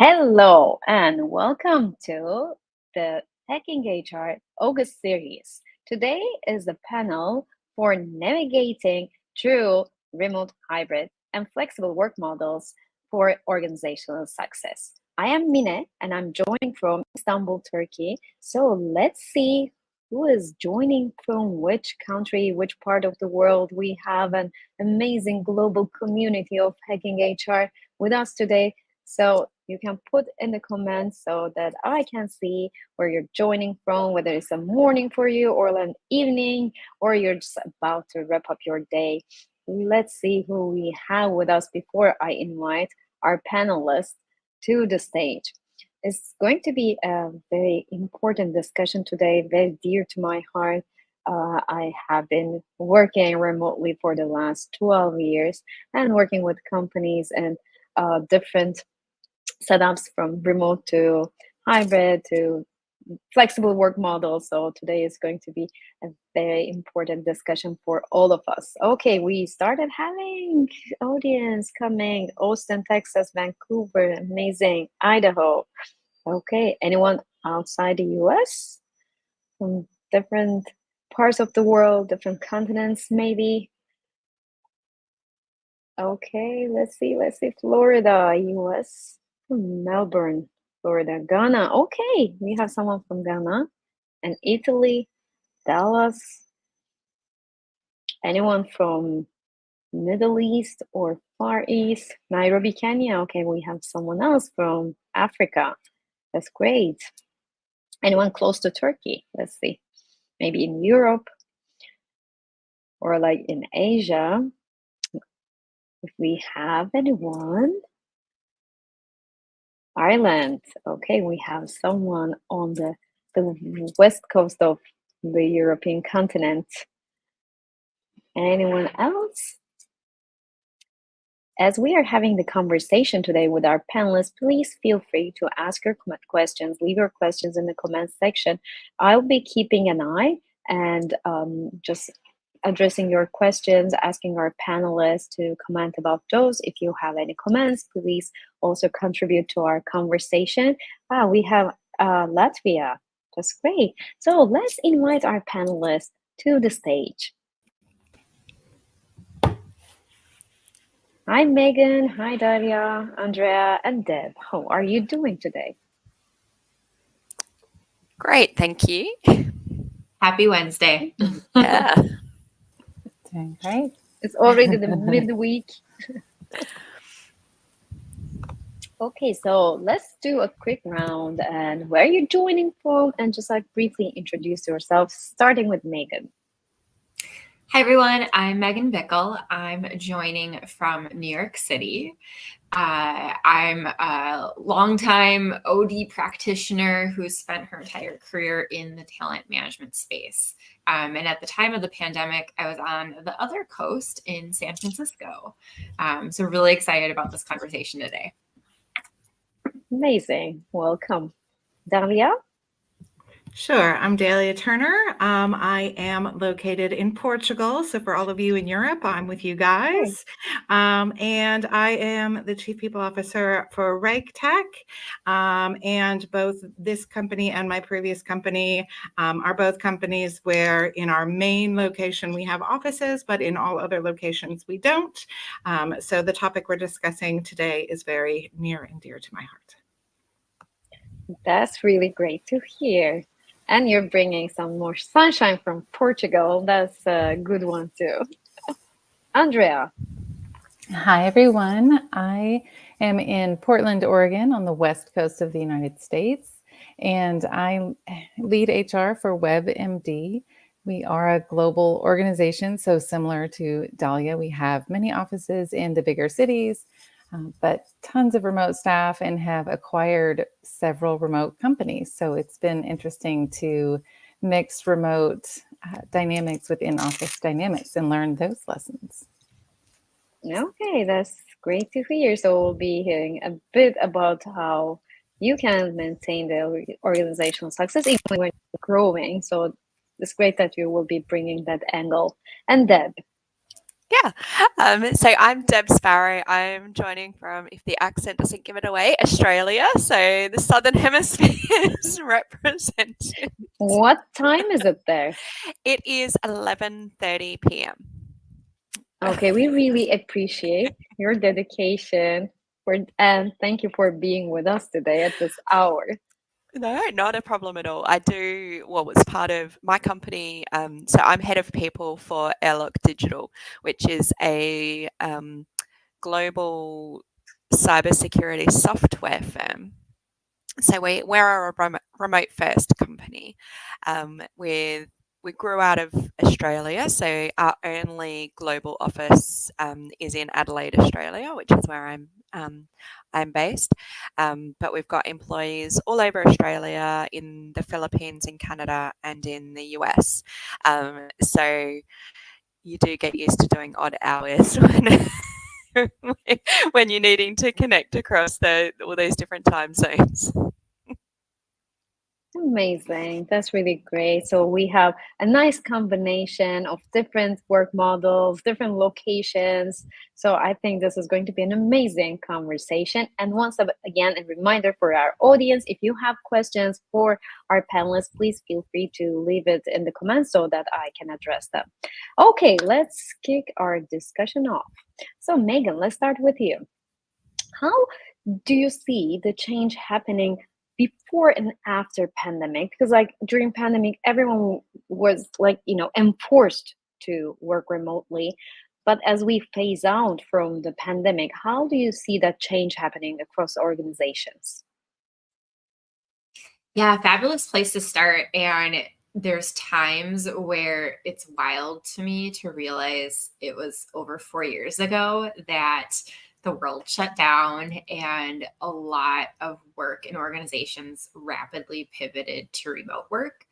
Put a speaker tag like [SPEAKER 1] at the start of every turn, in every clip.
[SPEAKER 1] Hello and welcome to the Hacking HR August series. Today is the panel for navigating through remote, hybrid, and flexible work models for organizational success. I am Mine and I'm joining from Istanbul, Turkey. So let's see who is joining from which country, which part of the world. We have an amazing global community of Hacking HR with us today. So you can put in the comments so that I can see where you're joining from, whether it's a morning for you or an evening, or you're just about to wrap up your day. Let's see who we have with us before I invite our panelists to the stage. It's going to be a very important discussion today, very dear to my heart. I have been working remotely for the last 12 years and working with companies and different setups from remote to hybrid to flexible work models. So today is going to be a very important discussion for all of us. Okay, we started having audience coming. Austin, Texas, Vancouver, amazing. Idaho. Okay, anyone outside the US? From different parts of the world, different continents maybe? Okay, let's see. Florida, US. Melbourne, Florida, Ghana. Okay, we have someone from Ghana and Italy, Dallas. Anyone from Middle East or Far East? Nairobi, Kenya. Okay, we have someone else from Africa. That's great. Anyone close to Turkey? Let's see. Maybe in Europe or like in Asia. If we have anyone. Ireland. Okay, we have someone on the west coast of the European continent. Anyone else? As we are having the conversation today with our panelists, please feel free to ask your questions, leave your questions in the comments section. I'll be keeping an eye and just addressing your questions, asking our panelists to comment about those. If you have any comments, please also contribute to our conversation. We have Latvia. That's great. So let's invite our panelists to the stage. Hi, Megan. Hi, Daria, Andrea, and Deb. How are you doing today?
[SPEAKER 2] Great, thank you.
[SPEAKER 3] Happy Wednesday.
[SPEAKER 2] Yeah.
[SPEAKER 4] Doing great.
[SPEAKER 1] It's already the midweek. Okay, so let's do a quick round and where are you joining from and just like briefly introduce yourself, starting with Megan.
[SPEAKER 3] Hi, everyone. I'm Megan Bickle. I'm joining from New York City. I'm a longtime OD practitioner who spent her entire career in the talent management space. And at the time of the pandemic, I was on the other coast in San Francisco. So really excited about this conversation today.
[SPEAKER 1] Amazing. Welcome. Dalia?
[SPEAKER 5] Sure. I'm Dalia Turner. I am located in Portugal. So for all of you in Europe, I'm with you guys. And I am the Chief People Officer for RegTech. And both this company and my previous company are both companies where in our main location we have offices, but in all other locations we don't. So the topic we're discussing today is very near and dear to my heart.
[SPEAKER 1] That's really great to hear. And you're bringing some more sunshine from Portugal. That's a good one too. Andrea.
[SPEAKER 4] Hi, everyone. I am in Portland, Oregon on the west coast of the United States, and I lead HR for WebMD. We are a global organization, so similar to Dalia, we have many offices in the bigger cities, but tons of remote staff and have acquired several remote companies. So it's been interesting to mix remote dynamics with in-office dynamics and learn those lessons.
[SPEAKER 1] Okay, that's great to hear. So we'll be hearing a bit about how you can maintain the organizational success even when you're growing. So it's great that you will be bringing that angle. And Deb.
[SPEAKER 2] Yeah. So I'm Deb Sparrow. I'm joining from, if the accent doesn't give it away, Australia. So the Southern Hemisphere is represented.
[SPEAKER 1] What time is it there?
[SPEAKER 2] It is 11:30 p.m.
[SPEAKER 1] Okay, we really appreciate your dedication and thank you for being with us today at this hour.
[SPEAKER 2] No, not a problem at all. I do, well, it's part of my company. So I'm head of people for Airlock Digital, which is a global cybersecurity software firm. So we're a remote first company. We grew out of Australia, so our only global office is in Adelaide, Australia, which is where I'm based. But we've got employees all over Australia, in the Philippines, in Canada, and in the US. So you do get used to doing odd hours when you're needing to connect across all those different time zones.
[SPEAKER 1] Amazing. That's really great. So we have a nice combination of different work models, different locations. So I think this is going to be an amazing conversation. And once again, a reminder for our audience, if you have questions for our panelists, please feel free to leave it in the comments so that I can address them. Okay, let's kick our discussion off. So Megan, let's start with you. How do you see the change happening before and after pandemic? Because like during pandemic, everyone was like, enforced to work remotely. But as we phase out from the pandemic, how do you see that change happening across organizations?
[SPEAKER 3] Yeah, fabulous place to start. And there's times where it's wild to me to realize it was over 4 years ago that the world shut down and a lot of work and organizations rapidly pivoted to remote work.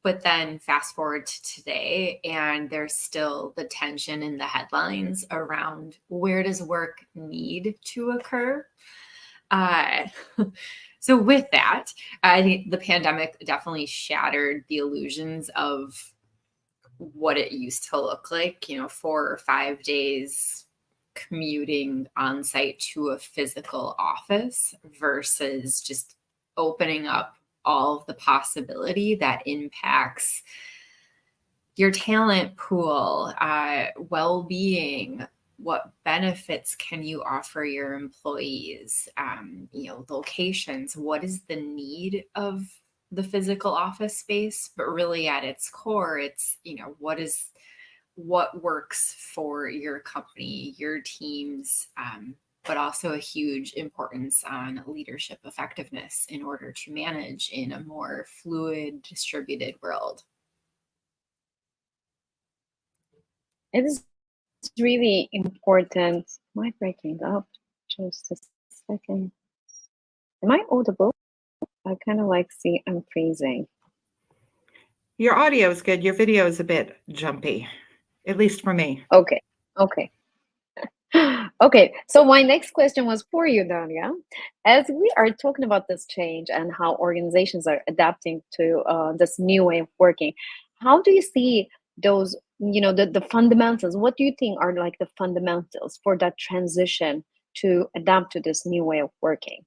[SPEAKER 3] But then fast forward to today, and there's still the tension in the headlines around where does work need to occur? So with that, I think the pandemic definitely shattered the illusions of what it used to look like, 4 or 5 days commuting on site to a physical office versus just opening up all of the possibility that impacts your talent pool, well-being. What benefits can you offer your employees? Locations. What is the need of the physical office space? But really, at its core, it's what works for your company, your teams, but also a huge importance on leadership effectiveness in order to manage in a more fluid, distributed world.
[SPEAKER 1] It is really important. Am I breaking up? Just a second. Am I audible? I kind of see I'm freezing.
[SPEAKER 5] Your audio is good. Your video is a bit jumpy, at least for me.
[SPEAKER 1] Okay. Okay, so my next question was for you, Dalia. As we are talking about this change and how organizations are adapting to this new way of working, how do you see those, the fundamentals? What do you think are like the fundamentals for that transition to adapt to this new way of working?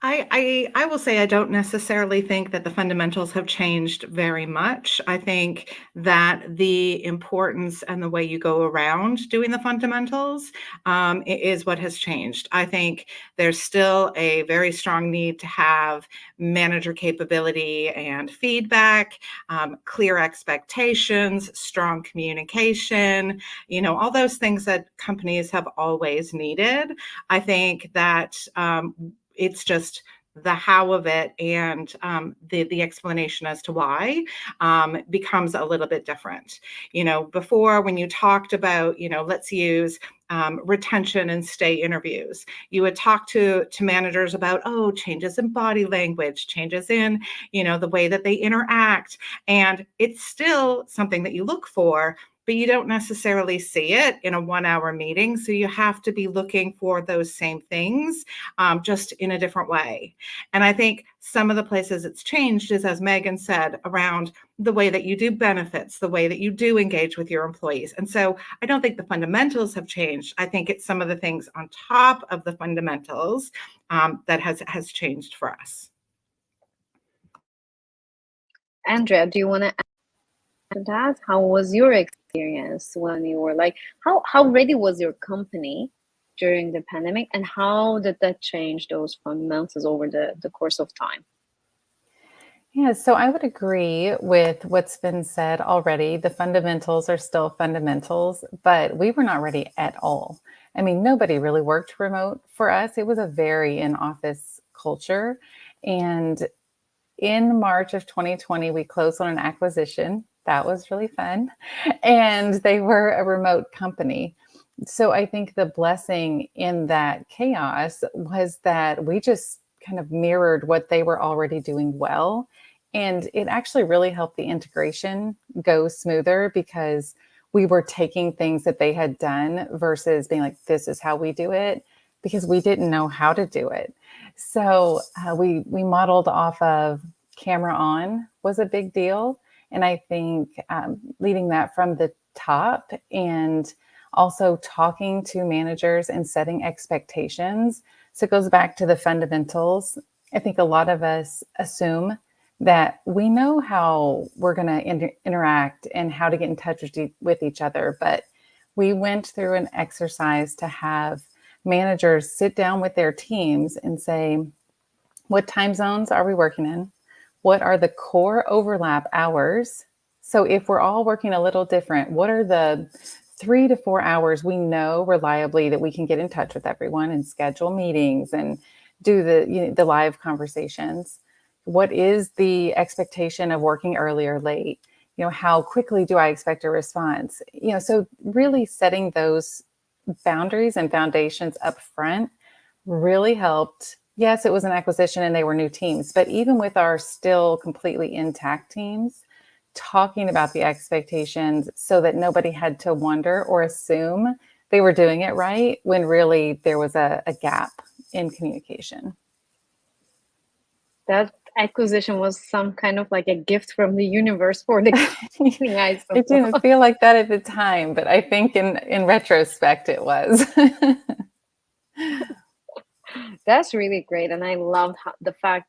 [SPEAKER 5] I will say I don't necessarily think that the fundamentals have changed very much. I think that the importance and the way you go around doing the fundamentals is what has changed. I think there's still a very strong need to have manager capability and feedback, clear expectations, strong communication, all those things that companies have always needed. I think that it's just the how of it and the explanation as to why becomes a little bit different. Before when you talked about, let's use retention and stay interviews, you would talk to managers about, changes in body language, changes in, the way that they interact. And it's still something that you look for, but you don't necessarily see it in a 1 hour meeting. So you have to be looking for those same things, just in a different way. And I think some of the places it's changed is, as Megan said, around the way that you do benefits, the way that you do engage with your employees. And so I don't think the fundamentals have changed. I think it's some of the things on top of the fundamentals that has changed for us.
[SPEAKER 1] Andrea, do you want to add to that? How was your experience when you were like, how ready was your company during the pandemic, and how did that change those fundamentals over the course of time?
[SPEAKER 4] Yeah, so I would agree with what's been said already. The fundamentals are still fundamentals, but we were not ready at all. I mean, nobody really worked remote for us. It was a very in-office culture. And in March of 2020, we closed on an acquisition. That was really fun. And they were a remote company. So I think the blessing in that chaos was that we just kind of mirrored what they were already doing well. And it actually really helped the integration go smoother because we were taking things that they had done versus being like, this is how we do it, because we didn't know how to do it. So we modeled off of camera on was a big deal. And I think leading that from the top and also talking to managers and setting expectations. So it goes back to the fundamentals. I think a lot of us assume that we know how we're going to interact and how to get in touch with each other. But we went through an exercise to have managers sit down with their teams and say, what time zones are we working in? What are the core overlap hours? So if we're all working a little different, what are the 3 to 4 hours we know reliably that we can get in touch with everyone and schedule meetings and do the live conversations? What is the expectation of working early or late? How quickly do I expect a response? So really setting those boundaries and foundations up front really helped. Yes, it was an acquisition and they were new teams, but even with our still completely intact teams, talking about the expectations so that nobody had to wonder or assume they were doing it right when really there was a gap in communication.
[SPEAKER 1] That acquisition was some kind of like a gift from the universe for the company.
[SPEAKER 4] It didn't feel like that at the time, but I think in retrospect it was.
[SPEAKER 1] That's really great. And I loved the fact,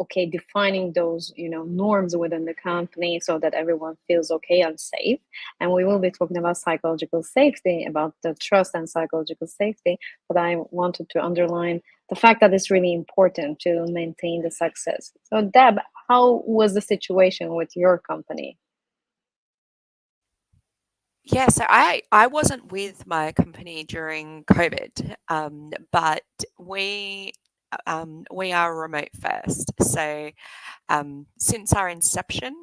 [SPEAKER 1] okay, defining those, norms within the company so that everyone feels okay and safe. And we will be talking about psychological safety, about the trust and psychological safety. But I wanted to underline the fact that it's really important to maintain the success. So Deb, how was the situation with your company?
[SPEAKER 2] Yeah, so I wasn't with my company during COVID, but we are remote first. So since our inception,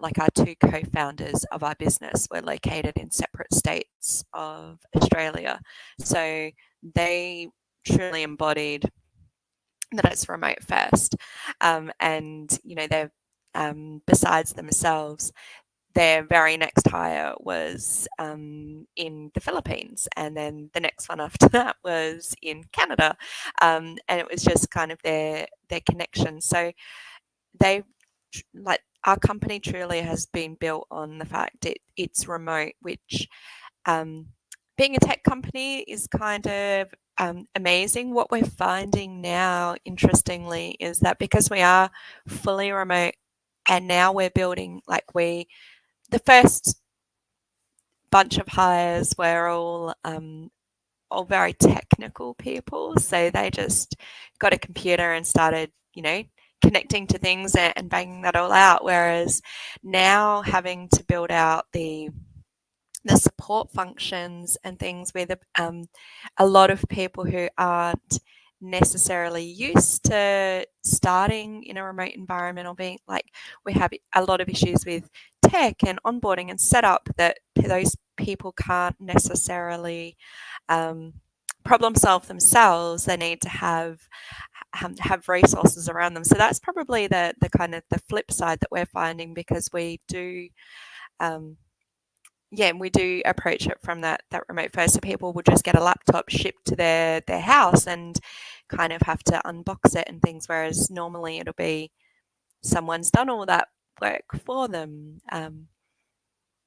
[SPEAKER 2] like our two co-founders of our business were located in separate states of Australia. So they truly embodied that it's remote first. And, they're besides themselves, their very next hire was in the Philippines, and then the next one after that was in Canada, and it was just kind of their connection. So our company truly has been built on the fact it's remote, which being a tech company is kind of amazing. What we're finding now, interestingly, is that because we are fully remote, and now we're building the first bunch of hires were all very technical people. So they just got a computer and started, connecting to things and banging that all out. Whereas now having to build out the support functions and things with a lot of people who aren't necessarily used to starting in a remote environment, or being we have a lot of issues with tech and onboarding and setup that those people can't necessarily problem solve themselves. They need to have resources around them. So that's probably the kind of the flip side that we're finding, because we do yeah, we do approach it from that remote first. So people will just get a laptop shipped to their house and kind of have to unbox it and things, whereas normally it'll be someone's done all that work for them.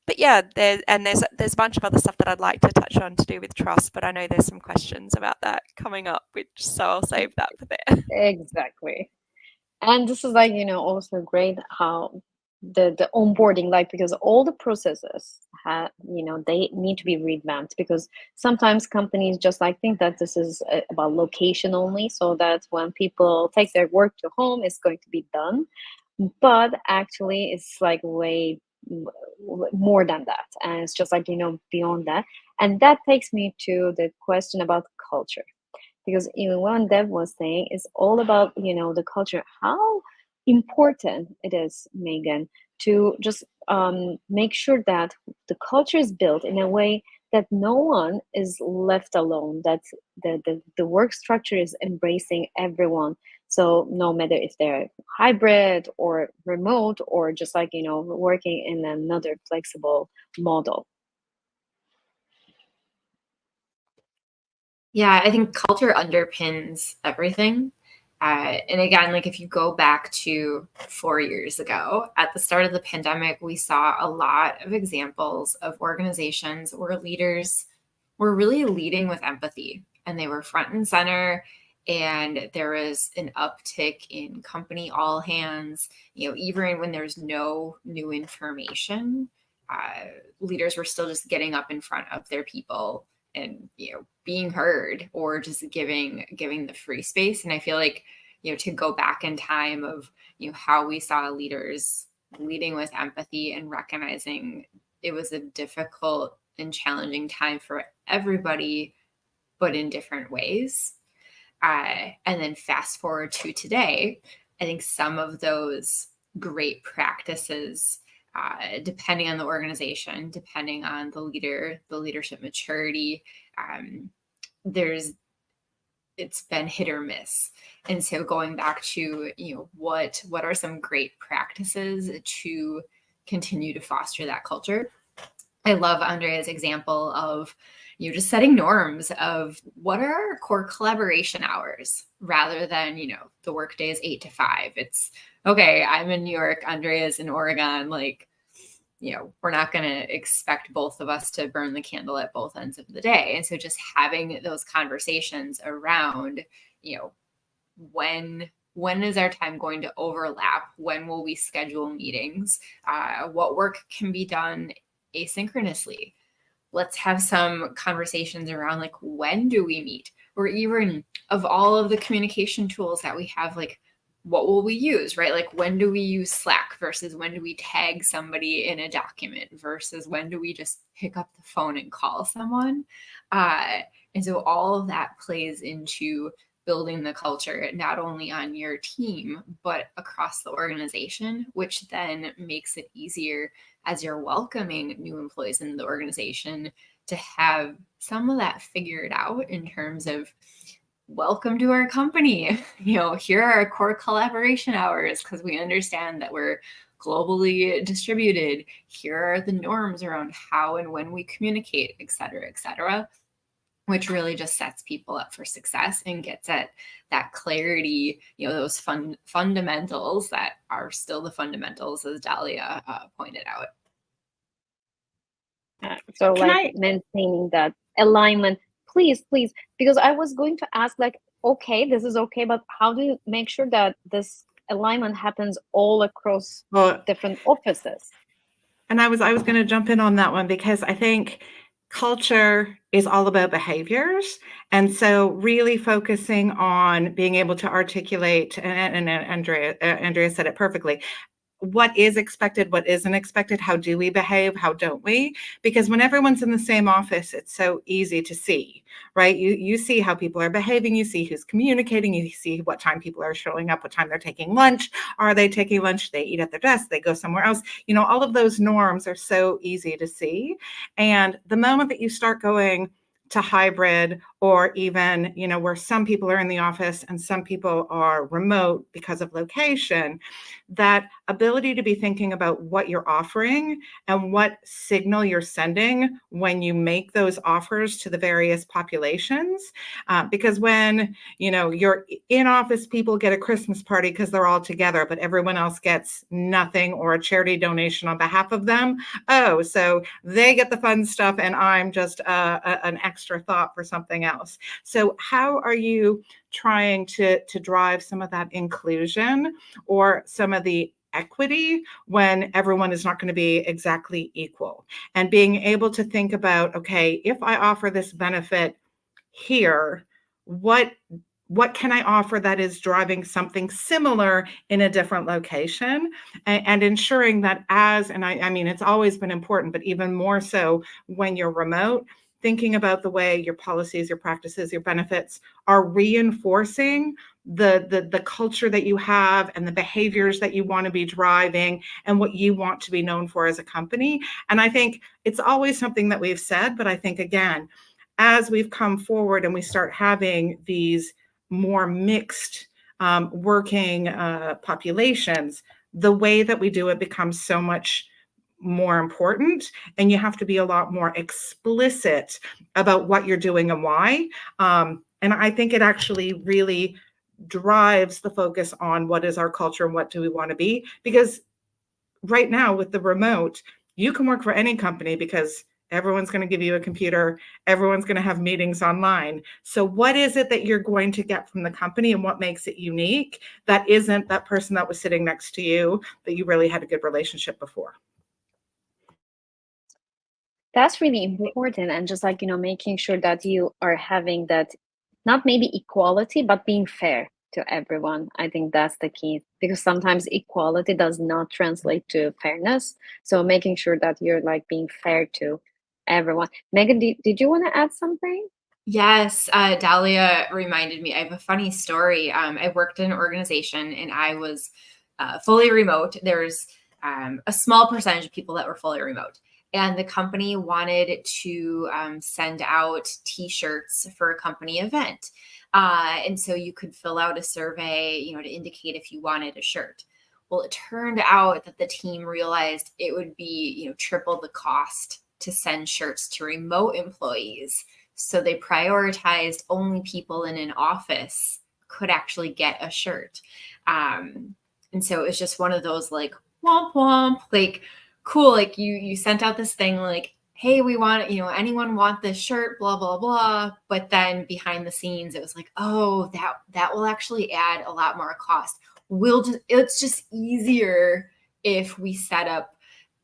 [SPEAKER 2] But yeah, there's a bunch of other stuff that I'd like to touch on to do with trust, but I know there's some questions about that coming up, so I'll save that for there.
[SPEAKER 1] Exactly. And this is like, also great how the onboarding, like, because all the processes have, they need to be revamped, because sometimes companies just like think that this is about location only, so that when people take their work to home, it's going to be done. But actually, it's like way more than that, and it's just like, beyond that. And that takes me to the question about culture, because even what Deb was saying is all about, the culture, how important it is, Megan, to just make sure that the culture is built in a way that no one is left alone, that the work structure is embracing everyone. So no matter if they're hybrid or remote, or just like, working in another flexible model.
[SPEAKER 3] Yeah, I think culture underpins everything. And again, like if you go back to 4 years ago, at the start of the pandemic, we saw a lot of examples of organizations where leaders were really leading with empathy, and they were front and center. And there was an uptick in company all hands, even when there's no new information, leaders were still just getting up in front of their people and being heard, or just giving the free space. And I feel like to go back in time of how we saw leaders leading with empathy and recognizing it was a difficult and challenging time for everybody, but in different ways. And then fast forward to today, I think some of those great practices, depending on the organization, depending on the leader, the leadership maturity, it's been hit or miss. And so going back to, what are some great practices to continue to foster that culture? I love Andrea's example of just setting norms of what are our core collaboration hours, rather than the workday is 8 to 5. It's okay, I'm in New York, Andrea's in Oregon, like we're not going to expect both of us to burn the candle at both ends of the day. And so just having those conversations around when is our time going to overlap, when will we schedule meetings, what work can be done asynchronously. Let's have some conversations around like, when do we meet? Or even of all of the communication tools that we have, like, what will we use, right? Like, when do we use Slack versus when do we tag somebody in a document versus when do we just pick up the phone and call someone? And so all of that plays into building the culture, not only on your team, but across the organization, which then makes it easier as you're welcoming new employees into the organization to have some of that figured out in terms of, welcome to our company. Here are our core collaboration hours, because we understand that we're globally distributed. Here are the norms around how and when we communicate, et cetera, which really just sets people up for success and gets at that clarity, those fundamentals that are still the fundamentals, as Dalia pointed out.
[SPEAKER 1] So maintaining that alignment, please, because I was going to ask, like, okay, this is okay, but how do you make sure that this alignment happens all across different offices?
[SPEAKER 5] And I was going to jump in on that one, because I think culture is all about behaviors. And so really focusing on being able to articulate, and Andrea said it perfectly, what is expected, what isn't expected, how do we behave, how don't we? Because when everyone's in the same office, it's so easy to see, right? You see how people are behaving, you see who's communicating, you see what time people are showing up, what time they're taking lunch. Are they taking lunch? They eat at their desk, they go somewhere else. All of those norms are so easy to see. And the moment that you start going to hybrid or even, where some people are in the office and some people are remote because of location, that ability to be thinking about what you're offering and what signal you're sending when you make those offers to the various populations. Because when, your in-office people get a Christmas party because they're all together, but everyone else gets nothing or a charity donation on behalf of them. Oh, so they get the fun stuff and I'm just an extra thought for something else. So how are you trying to drive some of that inclusion or some of the equity when everyone is not going to be exactly equal? And being able to think about, okay, if I offer this benefit here, what can I offer that is driving something similar in a different location, and ensuring that I mean, it's always been important, but even more so when you're remote, thinking about the way your policies, your practices, your benefits are reinforcing the culture that you have and the behaviors that you want to be driving and what you want to be known for as a company. And I think it's always something that we've said, but I think, again, as we've come forward and we start having these more mixed working populations, the way that we do it becomes so much more important, and you have to be a lot more explicit about what you're doing and why. And I think it actually really drives the focus on what is our culture and what do we want to be, because right now with the remote, you can work for any company because everyone's going to give you a computer. Everyone's going to have meetings online. So what is it that you're going to get from the company and what makes it unique that isn't that person that was sitting next to you that you really had a good relationship before?
[SPEAKER 1] That's really important. And just like, making sure that you are having that, not maybe equality, but being fair to everyone. I think that's the key, because sometimes equality does not translate to fairness. So making sure that you're like being fair to everyone. Megan, did you want to add something?
[SPEAKER 3] Yes, Dahlia reminded me. I have a funny story. I worked in an organization and I was fully remote. There's a small percentage of people that were fully remote. And the company wanted to send out T-shirts for a company event. And so you could fill out a survey, to indicate if you wanted a shirt. Well, it turned out that the team realized it would be, triple the cost to send shirts to remote employees. So they prioritized only people in an office could actually get a shirt. And so it was just one of those like womp womp, like cool. Like you sent out this thing like, hey, we want, anyone want this shirt, blah, blah, blah. But then behind the scenes, it was like, oh, that will actually add a lot more cost. It's just easier if we set up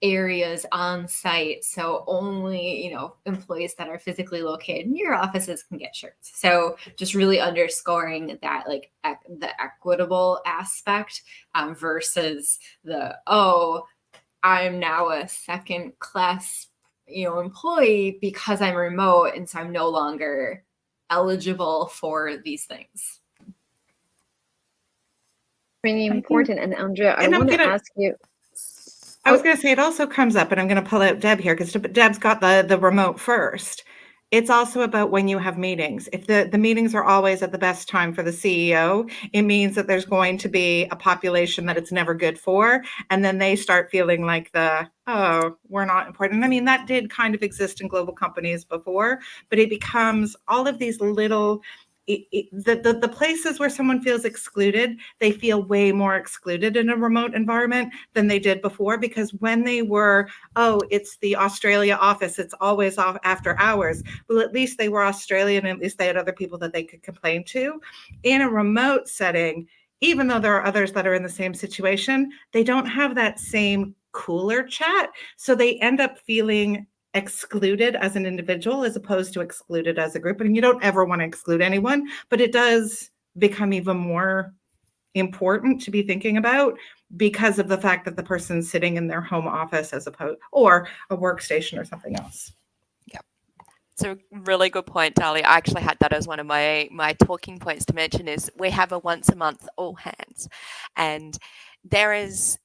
[SPEAKER 3] areas on site, so only employees that are physically located in your offices can get shirts. So just really underscoring that, like the equitable aspect versus the I'm now a second class employee because I'm remote, and so I'm no longer eligible for these things.
[SPEAKER 1] Really important. And Andrea, I want to ask you.
[SPEAKER 5] I was going to say, it also comes up, and I'm going to pull out Deb here because Deb's got the remote first. It's also about when you have meetings. If the meetings are always at the best time for the CEO, it means that there's going to be a population that it's never good for. And then they start feeling like we're not important. I mean, that did kind of exist in global companies before, but it becomes all of these little, the places where someone feels excluded, they feel way more excluded in a remote environment than they did before, because when they were, it's the Australia office, it's always off after hours. Well, at least they were Australian, and at least they had other people that they could complain to. In a remote setting, even though there are others that are in the same situation, they don't have that same cooler chat. So they end up feeling excluded as an individual as opposed to excluded as a group. And you don't ever want to exclude anyone, but it does become even more important to be thinking about because of the fact that the person's sitting in their home office as opposed or a workstation or something else.
[SPEAKER 2] Yeah. So really good point, Dahlia. I actually had that as one of my talking points to mention is we have a once a month all hands, and there is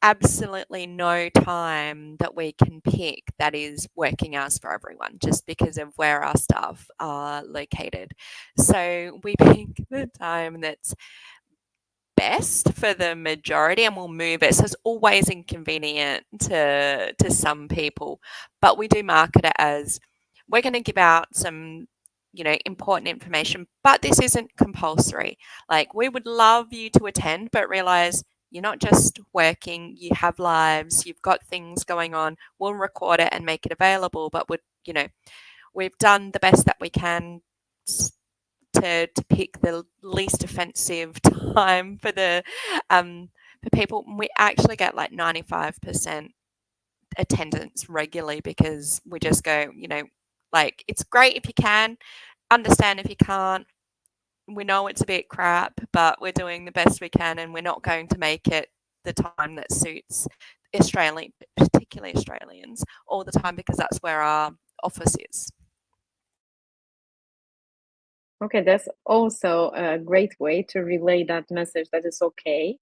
[SPEAKER 2] absolutely no time that we can pick that is working hours for everyone just because of where our staff are located. So we pick the time that's best for the majority and we'll move it. So it's always inconvenient to some people, but we do market it as we're going to give out some important information, but this isn't compulsory. Like, we would love you to attend, but realize you're not just working, you have lives, you've got things going on. We'll record it and make it available, but we've done the best that we can to pick the least offensive time for the for people. We actually get like 95% attendance regularly because we just go, like, it's great if you can, understand if you can't. We know it's a bit crap, but we're doing the best we can, and we're not going to make it the time that suits particularly Australians, all the time, because that's where our office is.
[SPEAKER 1] Okay, that's also a great way to relay that message that it's okay.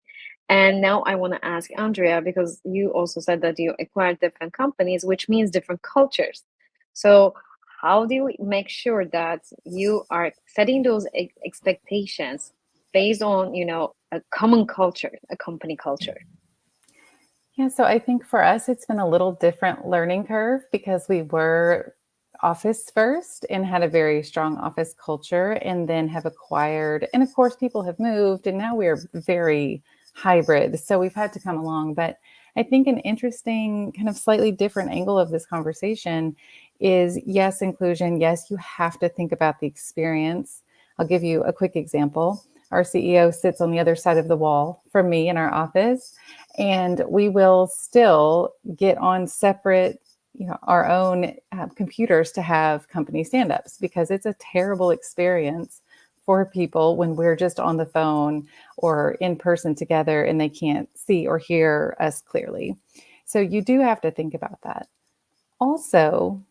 [SPEAKER 1] And now I want to ask Andrea, because you also said that you acquired different companies, which means different cultures. So how do you make sure that you are setting those expectations based on, a common culture, a company culture?
[SPEAKER 4] Yeah, so I think for us, it's been a little different learning curve because we were office first and had a very strong office culture, and then have acquired, and of course people have moved, and now we're very hybrid. So we've had to come along. But I think an interesting kind of slightly different angle of this conversation is, yes, inclusion. Yes, you have to think about the experience. I'll give you a quick example. Our CEO sits on the other side of the wall from me in our office, and we will still get on separate, our own computers to have company stand-ups, because it's a terrible experience for people when we're just on the phone or in person together and they can't see or hear us clearly. So you do have to think about that. Also,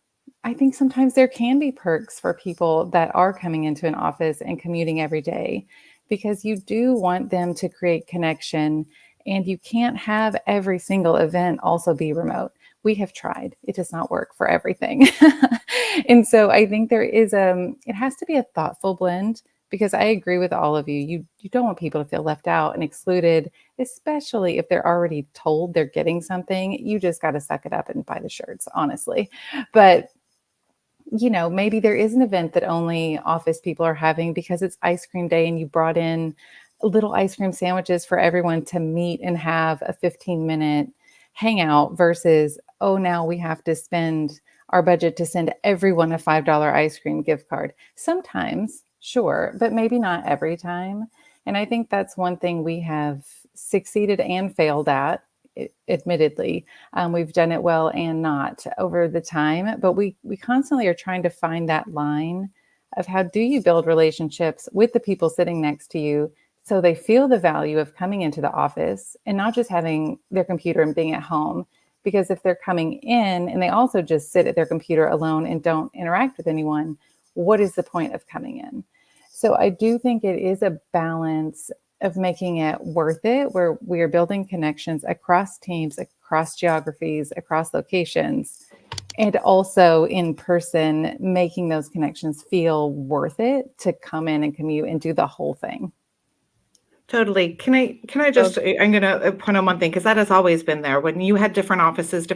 [SPEAKER 4] I think sometimes there can be perks for people that are coming into an office and commuting every day, because you do want them to create connection, and you can't have every single event also be remote. We have tried. It does not work for everything. And so I think there is it has to be a thoughtful blend, because I agree with all of you. You don't want people to feel left out and excluded, especially if they're already told they're getting something. You just got to suck it up and buy the shirts, honestly. But maybe there is an event that only office people are having because it's ice cream day, and you brought in little ice cream sandwiches for everyone to meet and have a 15-minute hangout, versus, oh, now we have to spend our budget to send everyone a $5 ice cream gift card. Sometimes, sure, but maybe not every time. And I think that's one thing we have succeeded and failed at. Admittedly, we've done it well and not over the time, but we constantly are trying to find that line of, how do you build relationships with the people sitting next to you so they feel the value of coming into the office and not just having their computer and being at home. Because if they're coming in and they also just sit at their computer alone and don't interact with anyone, what is the point of coming in? So I do think it is a balance of making it worth it, where we are building connections across teams, across geographies, across locations, and also in person, making those connections feel worth it to come in and commute and do the whole thing.
[SPEAKER 5] Totally. Can I just, I'm going to point on one thing, because that has always been there. When you had different offices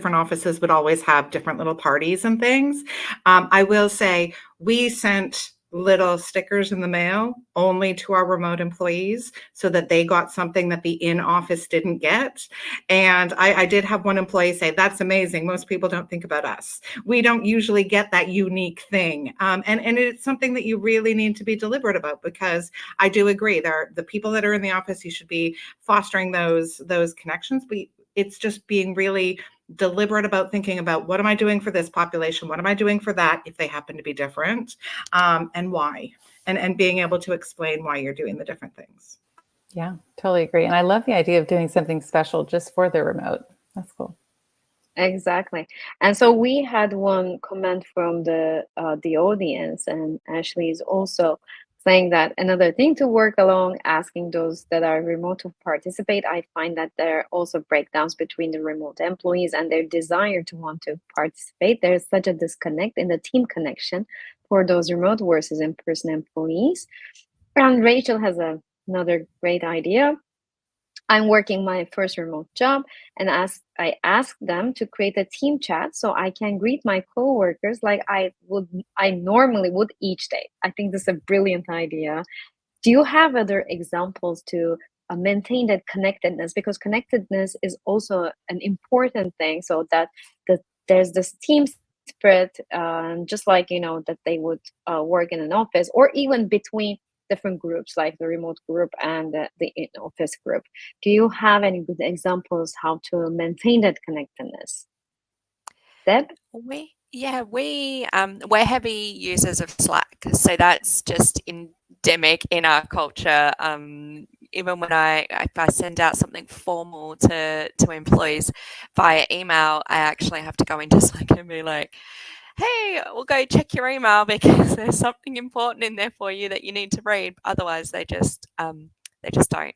[SPEAKER 5] would always have different little parties and things. I will say we sent little stickers in the mail only to our remote employees so that they got something that the in-office didn't get. And I did have one employee say, "That's amazing. Most people don't think about us. We don't usually get that unique thing." And it's something that you really need to be deliberate about, because I do agree, there are the people that are in the office, you should be fostering those connections, but it's just being really deliberate about thinking about, what am I doing for this population? What am I doing for that, if they happen to be different, and why, and being able to explain why you're doing the different things.
[SPEAKER 4] Yeah, totally agree. And I love the idea of doing something special just for the remote. That's cool.
[SPEAKER 1] Exactly. And so we had one comment from the audience, and Ashley is also saying that another thing to work along, asking those that are remote to participate, I find that there are also breakdowns between the remote employees and their desire to want to participate. There's such a disconnect in the team connection for those remote versus in-person employees. And Rachel has another great idea. I'm working my first remote job, and I asked them to create a team chat so I can greet my coworkers like I normally would each day. I think this is a brilliant idea. Do you have other examples to maintain that connectedness? Because connectedness is also an important thing, so that there's this team spirit, just like that they would work in an office, or even between different groups like the remote group and the in-office group. Do you have any good examples how to maintain that connectedness? Deb?
[SPEAKER 2] We're heavy users of Slack, so that's just endemic in our culture. Even when if I send out something formal to employees via email, I actually have to go into Slack and be like, hey, we'll go check your email because there's something important in there for you that you need to read. Otherwise, they just don't.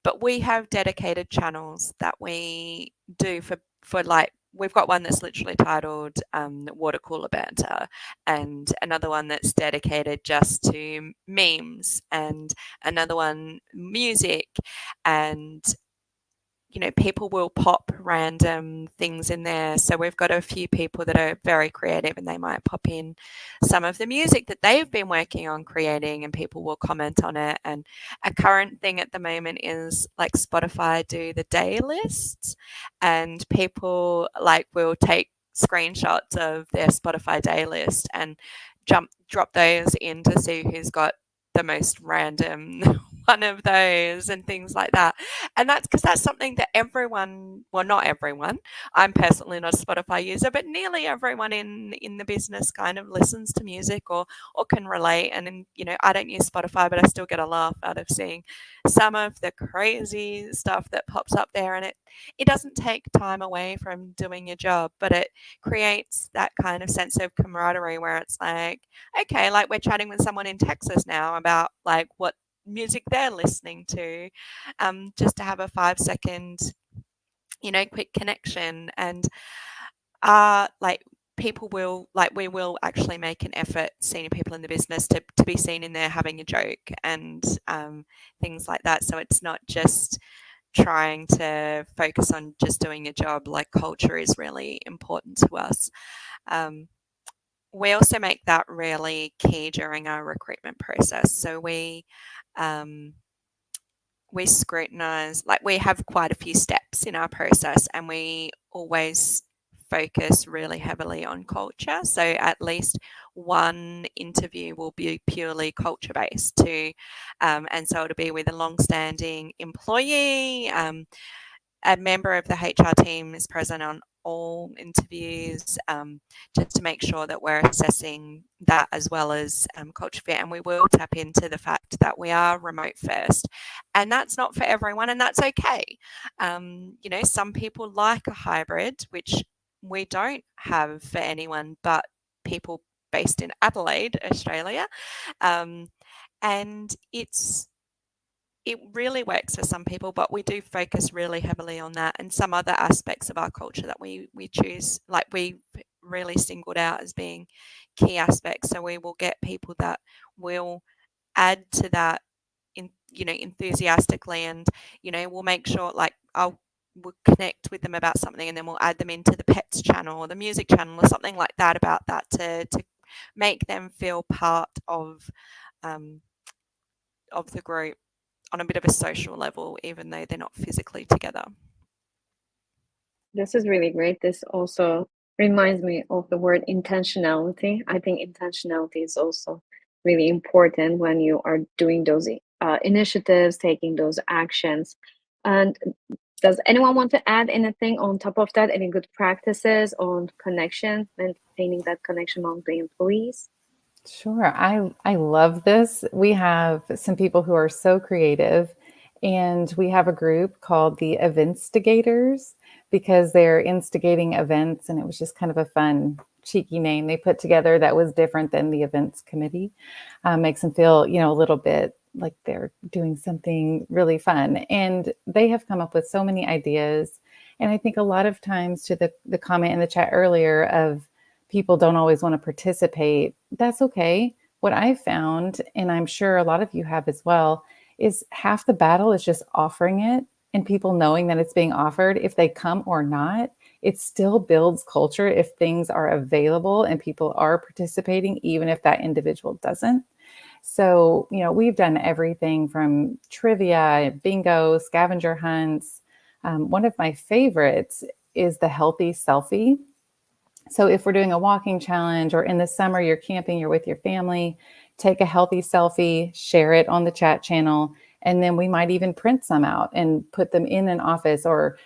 [SPEAKER 2] But we have dedicated channels that we do for like, we've got one that's literally titled Water Cooler Banter, and another one that's dedicated just to memes, and another one music, and people will pop random things in there. So we've got a few people that are very creative, and they might pop in some of the music that they've been working on creating, and people will comment on it. And a current thing at the moment is like Spotify do the day lists, and people will take screenshots of their Spotify day list and drop those in to see who's got the most random one of those and things like that. And that's because that's something that everyone, well, not everyone, I'm personally not a Spotify user, but nearly everyone in the business kind of listens to music or can relate. And I don't use Spotify, but I still get a laugh out of seeing some of the crazy stuff that pops up there. And it doesn't take time away from doing your job, but it creates that kind of sense of camaraderie where it's like, okay, like we're chatting with someone in Texas now about like what music they're listening to, just to have a 5-second quick connection. And people will we will actually make an effort, senior people in the business, to be seen in there having a joke and things like that. So it's not just trying to focus on just doing a job. Like, culture is really important to us. We also make that really key during our recruitment process. So we scrutinize, we have quite a few steps in our process, and we always focus really heavily on culture. So at least one interview will be purely culture based and so it'll be with a long-standing employee. A member of the HR team is present on all interviews, just to make sure that we're assessing that as well as culture fit. And we will tap into the fact that we are remote first, and that's not for everyone, and that's okay. Some people like a hybrid, which we don't have for anyone but people based in Adelaide, Australia. And it really works for some people, but we do focus really heavily on that, and some other aspects of our culture that we choose, we really singled out as being key aspects. So we will get people that will add to that enthusiastically, and we'll make sure we'll connect with them about something, and then we'll add them into the pets channel or the music channel or something like that about that to make them feel part of the group on a bit of a social level, even though they're not physically together.
[SPEAKER 1] This is really great. This also reminds me of the word intentionality. I think intentionality is also really important when you are doing those initiatives, taking those actions. And does anyone want to add anything on top of that? Any good practices on connection, maintaining that connection among the employees?
[SPEAKER 4] Sure. I love this. We have some people who are so creative, and we have a group called the Eventstigators because they're instigating events, and it was just kind of a fun cheeky name they put together that was different than the events committee. Makes them feel, a little bit like they're doing something really fun. And they have come up with so many ideas. And I think a lot of times, to the comment in the chat earlier of people don't always want to participate, that's okay. What I've found, and I'm sure a lot of you have as well, is half the battle is just offering it and people knowing that it's being offered. If they come or not, it still builds culture if things are available and people are participating, even if that individual doesn't. So, we've done everything from trivia, bingo, scavenger hunts. One of my favorites is the healthy selfie. So if we're doing a walking challenge, or in the summer, you're camping, you're with your family, take a healthy selfie, share it on the chat channel, and then we might even print some out and put them in an office or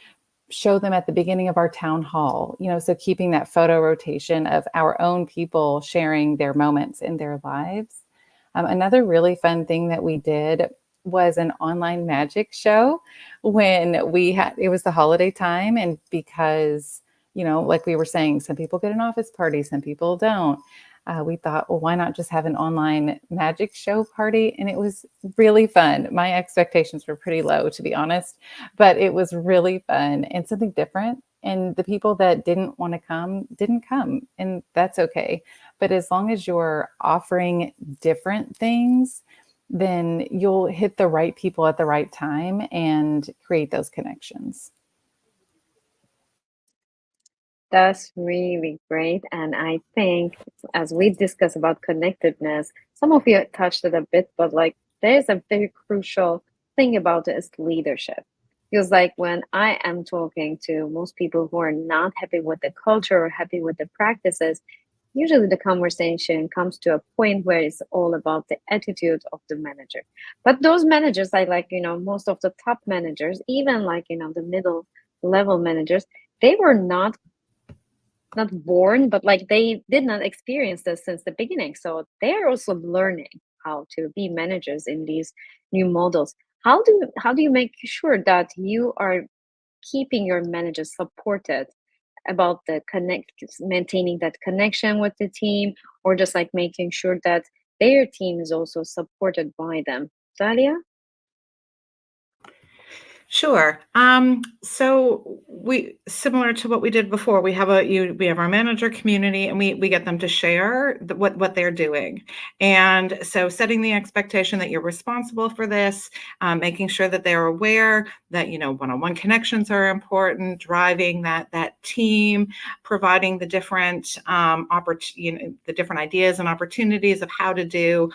[SPEAKER 4] show them at the beginning of our town hall. So keeping that photo rotation of our own people sharing their moments in their lives. Another really fun thing that we did was an online magic show when it was the holiday time. And because, like we were saying, some people get an office party, some people don't. We thought, well, why not just have an online magic show party? And it was really fun. My expectations were pretty low, to be honest, but it was really fun and something different. And the people that didn't want to come, didn't come. And that's okay. But as long as you're offering different things, then you'll hit the right people at the right time and create those connections.
[SPEAKER 1] That's really great. And I think, as we discuss about connectiveness, some of you touched it a bit, but like there's a very crucial thing about it is leadership. Because like when I am talking to most people who are not happy with the culture or happy with the practices, usually the conversation comes to a point where it's all about the attitude of the manager. But those managers, most of the top managers, even the middle level managers, they were not born, but like they did not experience this since the beginning. So they're also learning how to be managers in these new models. How do you make sure that you are keeping your managers supported about maintaining that connection with the team, or just like making sure that their team is also supported by them? Dalia?
[SPEAKER 5] Sure. So similar to what we did before, we have our manager community, and we get them to share what they're doing. And so setting the expectation that you're responsible for this, making sure that they're aware that, one-on-one connections are important, driving that team, providing the different the different ideas and opportunities of how to do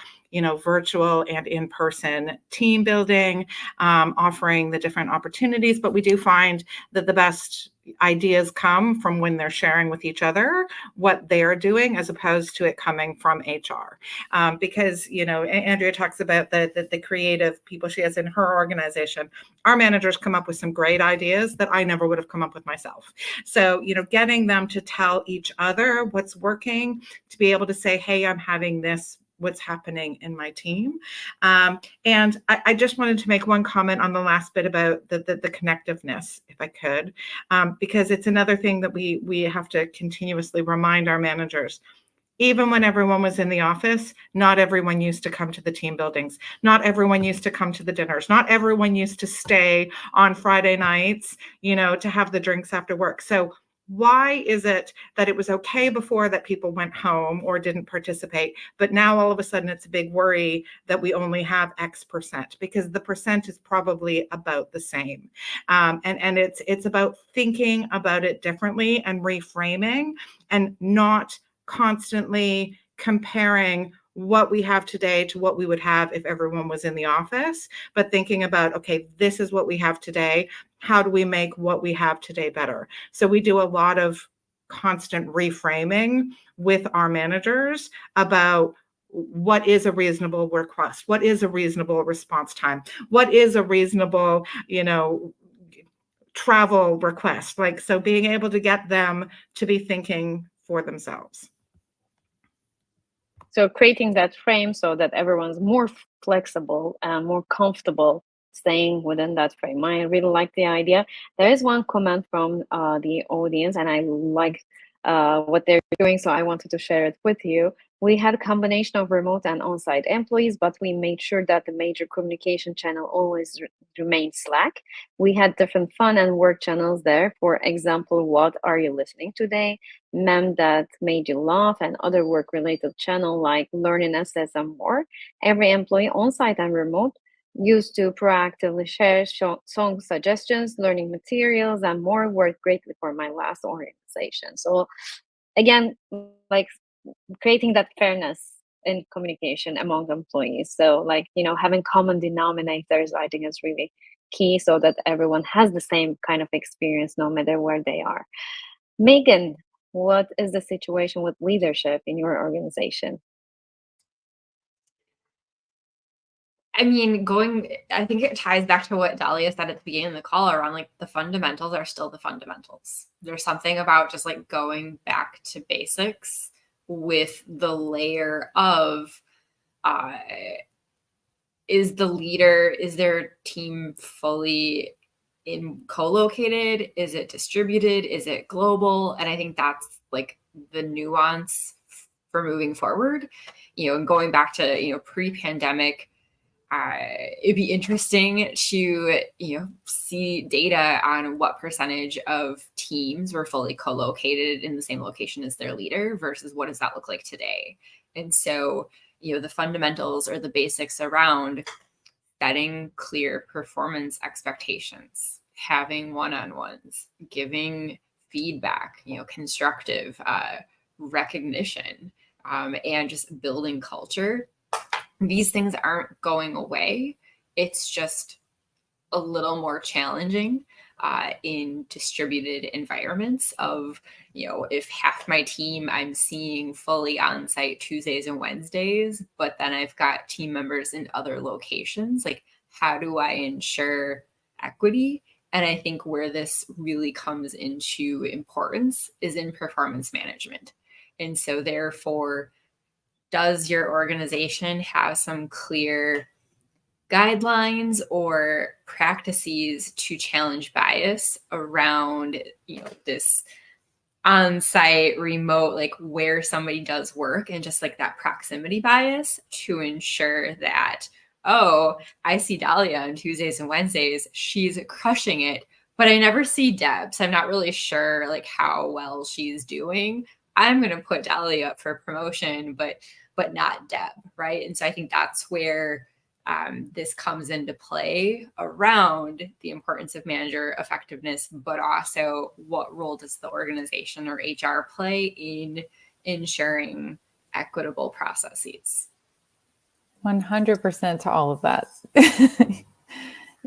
[SPEAKER 5] virtual and in-person team building, offering the different opportunities. But we do find that the best ideas come from when they're sharing with each other what they're doing, as opposed to it coming from HR. Because, Andrea talks about the creative people she has in her organization. Our managers come up with some great ideas that I never would have come up with myself. So, getting them to tell each other what's working, to be able to say, hey, I'm having this, what's happening in my team. And I just wanted to make one comment on the last bit about the connectiveness, if I could, because it's another thing that we have to continuously remind our managers. Even when everyone was in the office, not everyone used to come to the team buildings. Not everyone used to come to the dinners. Not everyone used to stay on Friday nights, to have the drinks after work. So why is it that it was okay before that people went home or didn't participate, but now all of a sudden it's a big worry that we only have X percent? Because the percent is probably about the same. And it's about thinking about it differently and reframing, and not constantly comparing what we have today to what we would have if everyone was in the office, but thinking about, okay, this is what we have today. How do we make what we have today better? So we do a lot of constant reframing with our managers about what is a reasonable request, what is a reasonable response time, what is a reasonable, travel request. So being able to get them to be thinking for themselves.
[SPEAKER 1] So creating that frame so that everyone's more flexible and more comfortable staying within that frame. I really like the idea. There is one comment from the audience, and I like what they're doing, so I wanted to share it with you. We had a combination of remote and on-site employees, but we made sure that the major communication channel always remained Slack. We had different fun and work channels there. For example, what are you listening today? Mem that made you laugh, and other work-related channel like Learning Essays and more. Every employee on-site and remote used to proactively share song suggestions, learning materials, and more worked greatly for my last organization. So again, like creating that fairness in communication among employees. So like, having common denominators, I think is really key so that everyone has the same kind of experience no matter where they are. Megan, what is the situation with leadership in your organization?
[SPEAKER 3] I mean, I think it ties back to what Dahlia said at the beginning of the call around like the fundamentals are still the fundamentals. There's something about just like going back to basics with the layer of is their team fully co-located? Is it distributed? Is it global? And I think that's like the nuance for moving forward, and going back to, pre-pandemic, it'd be interesting to, see data on what percentage of teams were fully co-located in the same location as their leader versus what does that look like today. And so, the fundamentals or the basics around setting clear performance expectations, having one-on-ones, giving feedback, constructive recognition, and just building culture. These things aren't going away. It's just a little more challenging in distributed environments of, if half my team I'm seeing fully on site Tuesdays and Wednesdays, but then I've got team members in other locations, like how do I ensure equity? And I think where this really comes into importance is in performance management. And so therefore, does your organization have some clear guidelines or practices to challenge bias around, this on-site, remote, like where somebody does work, and just like that proximity bias to ensure that, oh, I see Dahlia on Tuesdays and Wednesdays, she's crushing it, but I never see Deb, so I'm not really sure like how well she's doing. I'm going to put Dahlia up for promotion, but not Deb, right? And so I think that's where this comes into play around the importance of manager effectiveness, but also what role does the organization or HR play in ensuring equitable processes?
[SPEAKER 4] 100% to all of that.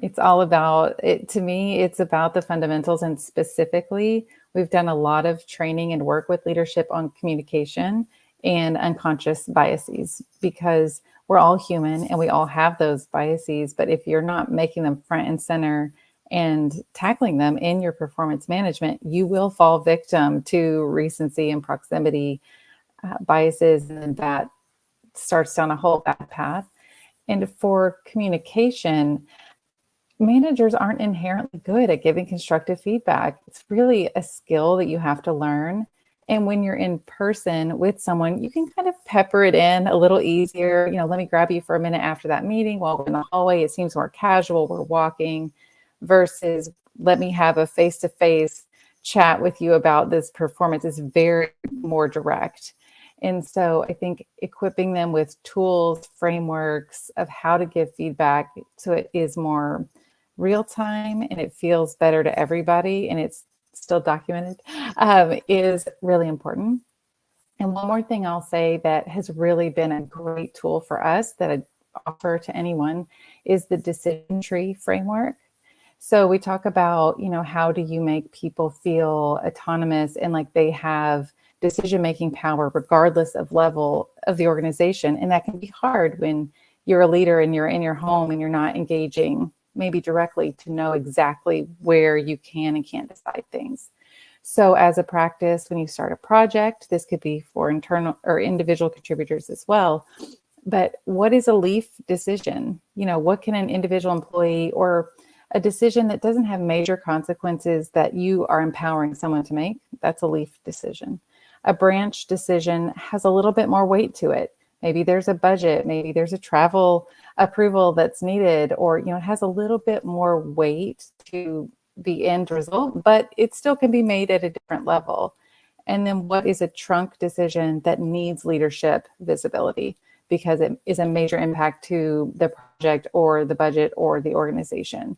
[SPEAKER 4] It's all about it. To me, it's about the fundamentals. And specifically, we've done a lot of training and work with leadership on communication and unconscious biases, because we're all human and we all have those biases. But if you're not making them front and center and tackling them in your performance management, you will fall victim to recency and proximity biases, and that starts down a whole bad path. And for communication, managers aren't inherently good at giving constructive feedback. It's really a skill that you have to learn. And when you're in person with someone, you can kind of pepper it in a little easier. Let me grab you for a minute after that meeting while we're in the hallway. It seems more casual. We're walking versus let me have a face-to-face chat with you about this performance is very more direct. And so I think equipping them with tools, frameworks of how to give feedback so it is more real time and it feels better to everybody and it's still documented is really important. And one more thing I'll say that has really been a great tool for us that I'd offer to anyone is the decision tree framework. So we talk about, how do you make people feel autonomous and like they have decision-making power regardless of level of the organization. And that can be hard when you're a leader and you're in your home and you're not engaging maybe directly to know exactly where you can and can't decide things. So as a practice, when you start a project, this could be for internal or individual contributors as well. But what is a leaf decision? What can an individual employee or a decision that doesn't have major consequences that you are empowering someone to make? That's a leaf decision. A branch decision has a little bit more weight to it. Maybe there's a budget, maybe there's a travel approval that's needed, or it has a little bit more weight to the end result, but it still can be made at a different level. And then what is a trunk decision that needs leadership visibility because it is a major impact to the project or the budget or the organization?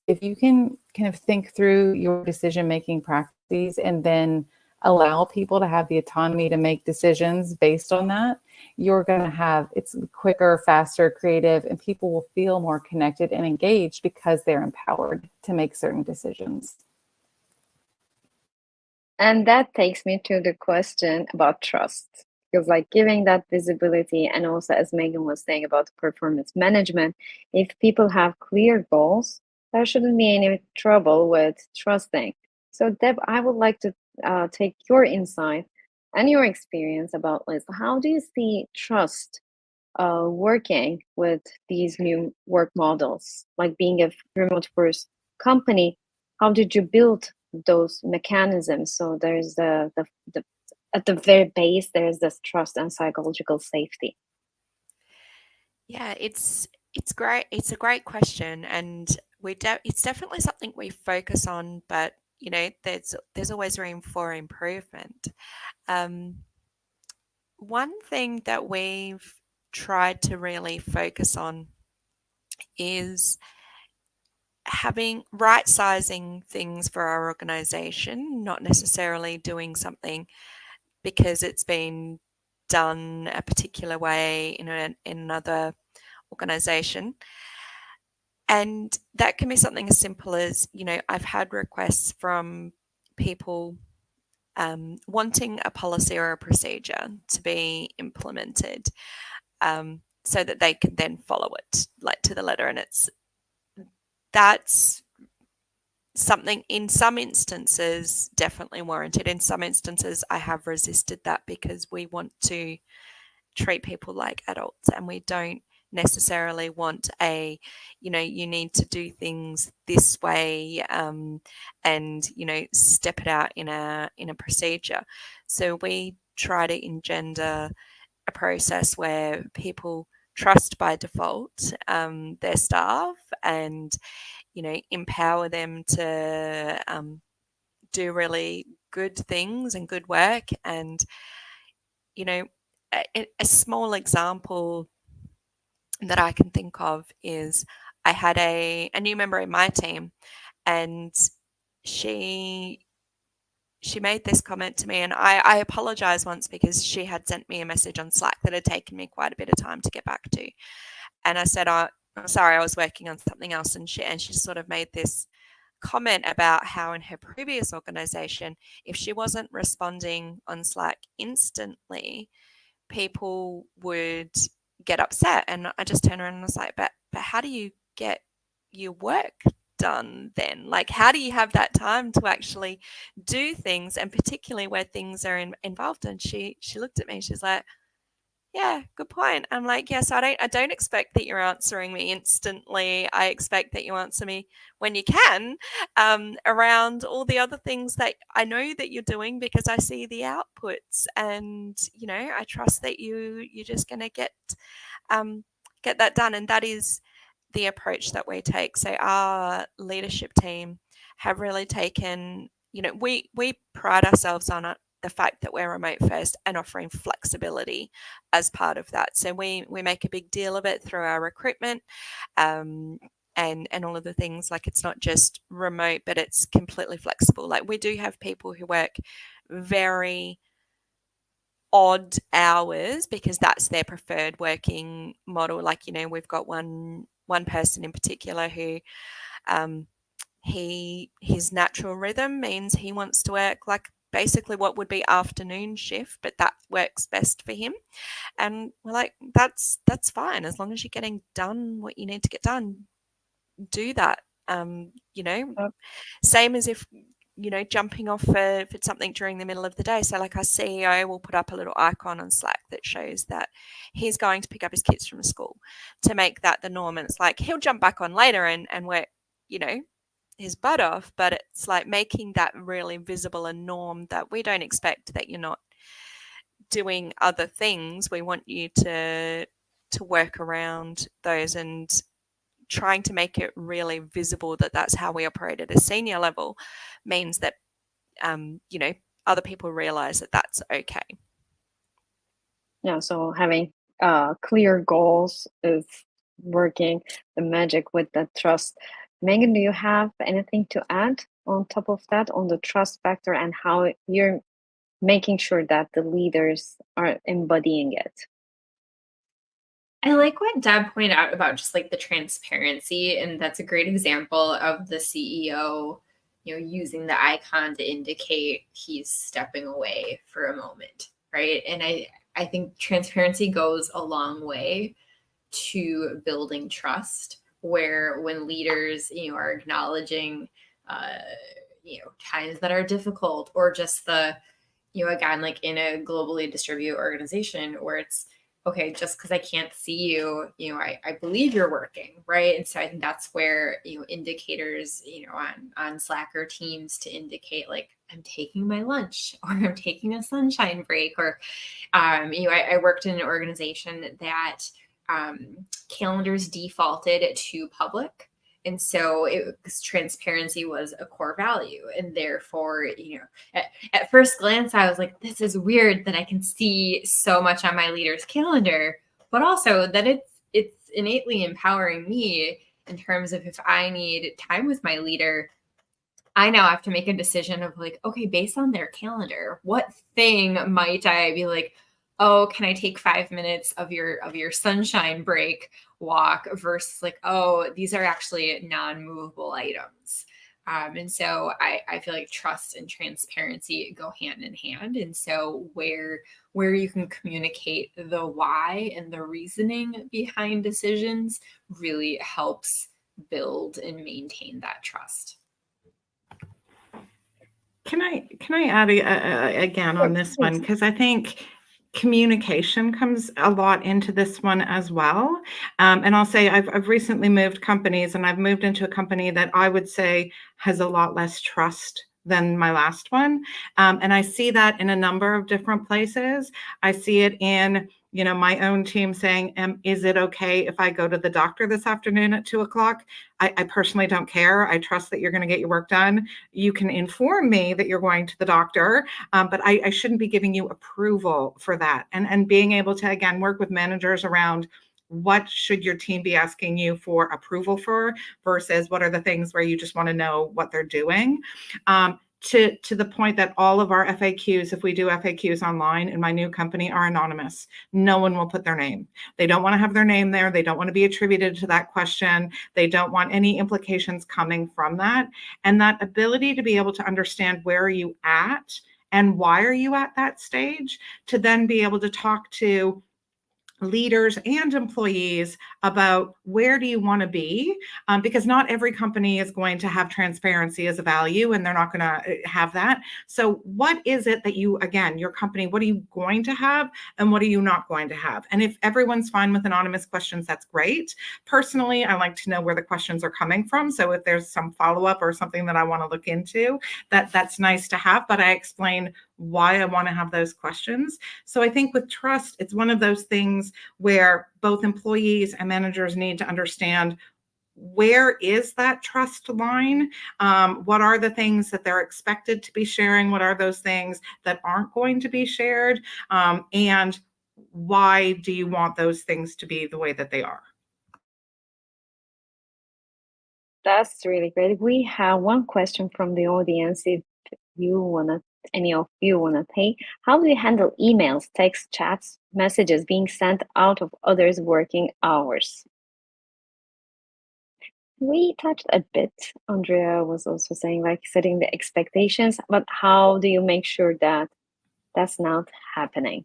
[SPEAKER 4] If you can kind of think through your decision-making practices and then allow people to have the autonomy to make decisions based on that, you're going to have it's quicker, faster, creative, and people will feel more connected and engaged because they're empowered to make certain decisions.
[SPEAKER 1] And that takes me to the question about trust. Because like giving that visibility, and also as Megan was saying about performance management, if people have clear goals, there shouldn't be any trouble with trusting. So Deb, I would like to take your insight and your experience about this. How do you see trust working with these new work models? Like being a remote first company, how did you build those mechanisms? So there's the at the very base, there's this trust and psychological safety.
[SPEAKER 2] Yeah, it's great. It's a great question, and it's definitely something we focus on. But there's always room for improvement. One thing that we've tried to really focus on is having right-sizing things for our organization, not necessarily doing something because it's been done a particular way in another organization. And that can be something as simple as, I've had requests from people wanting a policy or a procedure to be implemented so that they can then follow it like to the letter. And that's something in some instances definitely warranted. In some instances, I have resisted that because we want to treat people like adults and we don't necessarily want you need to do things this way and step it out in a procedure. So we try to engender a process where people trust by default their staff and empower them to do really good things and good work. And a small example that I can think of is I had a new member in my team, and she made this comment to me, and I apologized once because she had sent me a message on Slack that had taken me quite a bit of time to get back to. And I said, I'm sorry, I was working on something else. And she sort of made this comment about how in her previous organization, if she wasn't responding on Slack instantly, people would get upset. And I just turned around and was like, but how do you get your work done then? Like, how do you have that time to actually do things, and particularly where things are involved? And she looked at me, she's like, yeah, good point. I'm like, yes, I don't expect that you're answering me instantly. I expect that you answer me when you can, around all the other things that I know that you're doing because I see the outputs, and I trust that you're just going to get that done. And that is the approach that we take. So our leadership team have really taken, we pride ourselves on it, the fact that we're remote first and offering flexibility as part of that. So we make a big deal of it through our recruitment and all of the things. Like, it's not just remote, but it's completely flexible. Like, we do have people who work very odd hours because that's their preferred working model. Like, we've got one person in particular who his natural rhythm means he wants to work like basically what would be afternoon shift, but that works best for him. And we're like, that's fine, as long as you're getting done what you need to get done, do that. Same as if jumping off for something during the middle of the day. So like, our CEO will put up a little icon on Slack that shows that he's going to pick up his kids from school, to make that the norm. And it's like, he'll jump back on later and work his butt off, but it's like making that really visible a norm, that we don't expect that you're not doing other things, we want you to work around those and trying to make it really visible that that's how we operate at a senior level means that other people realize that that's okay.
[SPEAKER 1] Yeah, so having clear goals is working the magic with the trust. Megan, do you have anything to add on top of that on the trust factor and how you're making sure that the leaders are embodying it?
[SPEAKER 3] I like what Deb pointed out about just like the transparency, and that's a great example of the CEO, using the icon to indicate he's stepping away for a moment, right? And I think transparency goes a long way to building trust, where when leaders, are acknowledging, times that are difficult, or just the, again, like in a globally distributed organization where it's, okay, just because I can't see you, I believe you're working, right? And so I think that's where, indicators, on Slack or Teams to indicate like, I'm taking my lunch, or I'm taking a sunshine break, or, I worked in an organization that calendars defaulted to public. And so transparency was a core value. And therefore, at first glance, I was like, this is weird that I can see so much on my leader's calendar, but also that it's innately empowering me in terms of if I need time with my leader, I now have to make a decision of like, okay, based on their calendar, what thing might I be like, oh, can I take 5 minutes of your sunshine break walk versus like, oh, these are actually non-movable items. And so I feel like trust and transparency go hand in hand. And so where you can communicate the why and the reasoning behind decisions really helps build and maintain that trust.
[SPEAKER 5] Can I add again on this one? Because I think communication comes a lot into this one as well. And I'll say I've recently moved companies, and I've moved into a company that I would say has a lot less trust than my last one. And I see that in a number of different places. I see it in my own team saying, is it okay if I go to the doctor this afternoon at 2:00? I personally don't care. I trust that you're going to get your work done. You can inform me that you're going to the doctor, but I shouldn't be giving you approval for that. And being able to, again, work with managers around what should your team be asking you for approval for versus what are the things where you just want to know what they're doing. To the point that all of our FAQs, if we do FAQs online in my new company, are anonymous. No one will put their name. They don't want to have their name there. They don't want to be attributed to that question. They don't want any implications coming from that. And that ability to be able to understand where are you at and why are you at that stage, to then be able to talk to leaders and employees about where do you want to be, because not every company is going to have transparency as a value, and they're not going to have that. So what is it that you, again, your company, what are you going to have and what are you not going to have? And if everyone's fine with anonymous questions, that's great. Personally, I like to know where the questions are coming from. So if there's some follow-up or something that I want to look into, that's nice to have, but I explain why I want to have those questions. So I think with trust, it's one of those things where both employees and managers need to understand, where is that trust line? What are the things that they're expected to be sharing? What are those things that aren't going to be shared? And why do you want those things to be the way that they are?
[SPEAKER 1] That's really great. We have one question from the audience. If any of you wanna take, how do you handle emails, text, chats, messages being sent out of others' working hours? We touched a bit. Andrea was also saying like setting the expectations, but how do you make sure that that's not happening?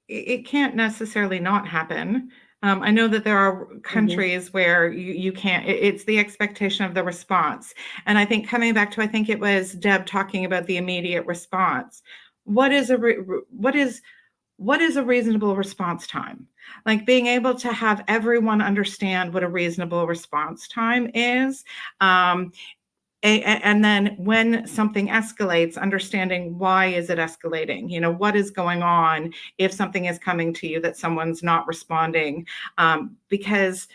[SPEAKER 5] It can't necessarily not happen. I know that there are countries where you can't, it's the expectation of the response. And I think coming back to, I think it was Deb talking about the immediate response. What is a reasonable response time? Like being able to have everyone understand what a reasonable response time is. And then when something escalates, understanding why is it escalating? What is going on if something is coming to you that someone's not responding? Because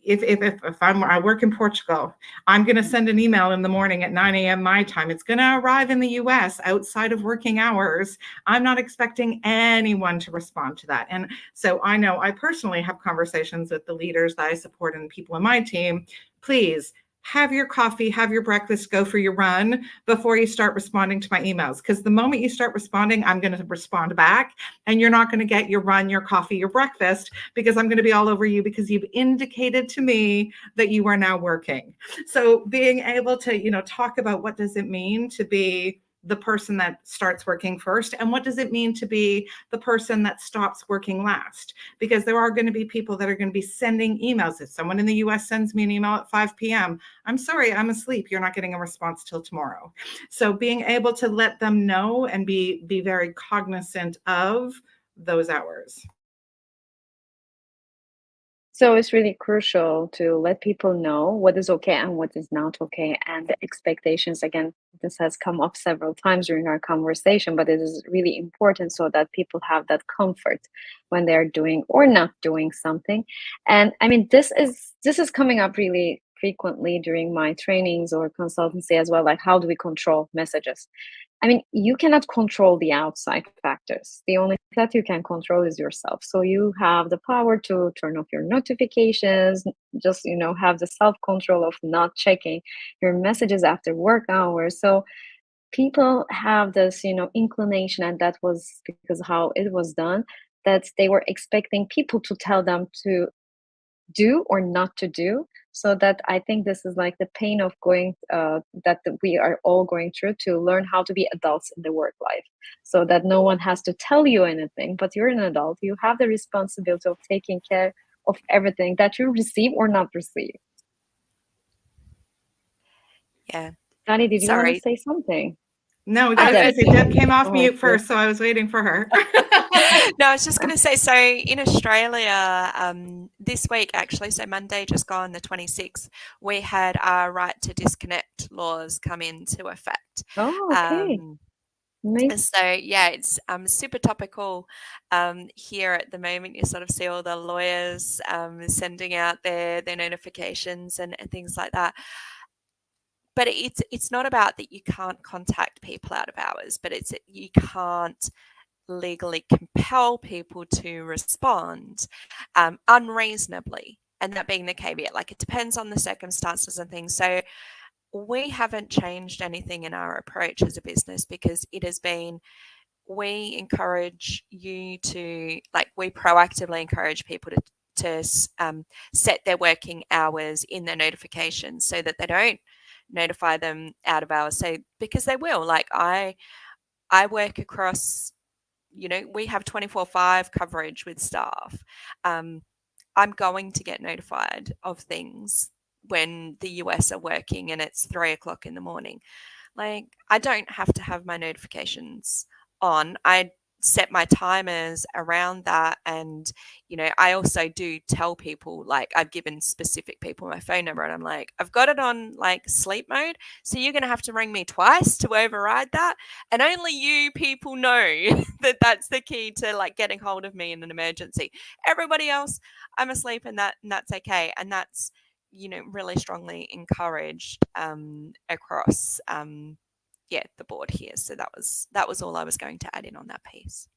[SPEAKER 5] if I work in Portugal, I'm going to send an email in the morning at 9 a.m. my time. It's going to arrive in the US outside of working hours. I'm not expecting anyone to respond to that. And so I know I personally have conversations with the leaders that I support and people in my team. Please have your coffee, have your breakfast, go for your run before you start responding to my emails. Because the moment you start responding, I'm going to respond back, and you're not going to get your run, your coffee, your breakfast, because I'm going to be all over you because you've indicated to me that you are now working. So being able to, talk about what does it mean to be the person that starts working first, and what does it mean to be the person that stops working last? Because there are going to be people that are going to be sending emails. If someone in the US sends me an email at 5 p.m., I'm sorry, I'm asleep. You're not getting a response till tomorrow. So being able to let them know and be very cognizant of those hours.
[SPEAKER 1] So it's really crucial to let people know what is okay and what is not okay, and the expectations. Again, this has come up several times during our conversation, but it is really important so that people have that comfort when they're doing or not doing something. And I mean, this is coming up really frequently during my trainings or consultancy as well. Like, how do we control messages? I mean, you cannot control the outside factors. The only thing that you can control is yourself. So you have the power to turn off your notifications, just, have the self-control of not checking your messages after work hours. So people have this, inclination, and that was because how it was done, that they were expecting people to tell them to do or not to do. So that I think this is like the pain of going that we are all going through, to learn how to be adults in the work life, so that no one has to tell you anything, but you're an adult. You have the responsibility of taking care of everything that you receive or not receive.
[SPEAKER 2] Yeah.
[SPEAKER 1] Danny, did you want to
[SPEAKER 2] Sorry.
[SPEAKER 1] say something?
[SPEAKER 5] No,
[SPEAKER 1] Deb.
[SPEAKER 5] Deb came off
[SPEAKER 1] Oh,
[SPEAKER 5] mute
[SPEAKER 1] yeah.
[SPEAKER 5] first, so I was waiting for her.
[SPEAKER 2] No, I was just going to say, so in Australia, this week actually, so Monday just gone, the 26th, we had our right to disconnect laws come into effect.
[SPEAKER 1] Oh, okay. Amazing.
[SPEAKER 2] So yeah, it's super topical here at the moment. You sort of see all the lawyers sending out their notifications and things like that. But it's not about that you can't contact people out of hours, but it's that you can't legally compel people to respond unreasonably, and that being the caveat. Like, it depends on the circumstances and things. So we haven't changed anything in our approach as a business, because it has been, we encourage you to, like, we proactively encourage people to set their working hours in their notifications so that they don't notify them out of hours. So, because they will, like, I work across, we have 24/5 coverage with staff. I'm going to get notified of things when the US are working and it's 3:00 in the morning. Like, I don't have to have my notifications on. I set my timers around that. And, I also do tell people, like, I've given specific people my phone number, and I'm like, I've got it on like sleep mode. So you're going to have to ring me twice to override that. And only you people know that that's the key to, like, getting hold of me in an emergency. Everybody else, I'm asleep, and that's okay. And that's, really strongly encouraged across the board here. So that was all I was going to add in on that piece.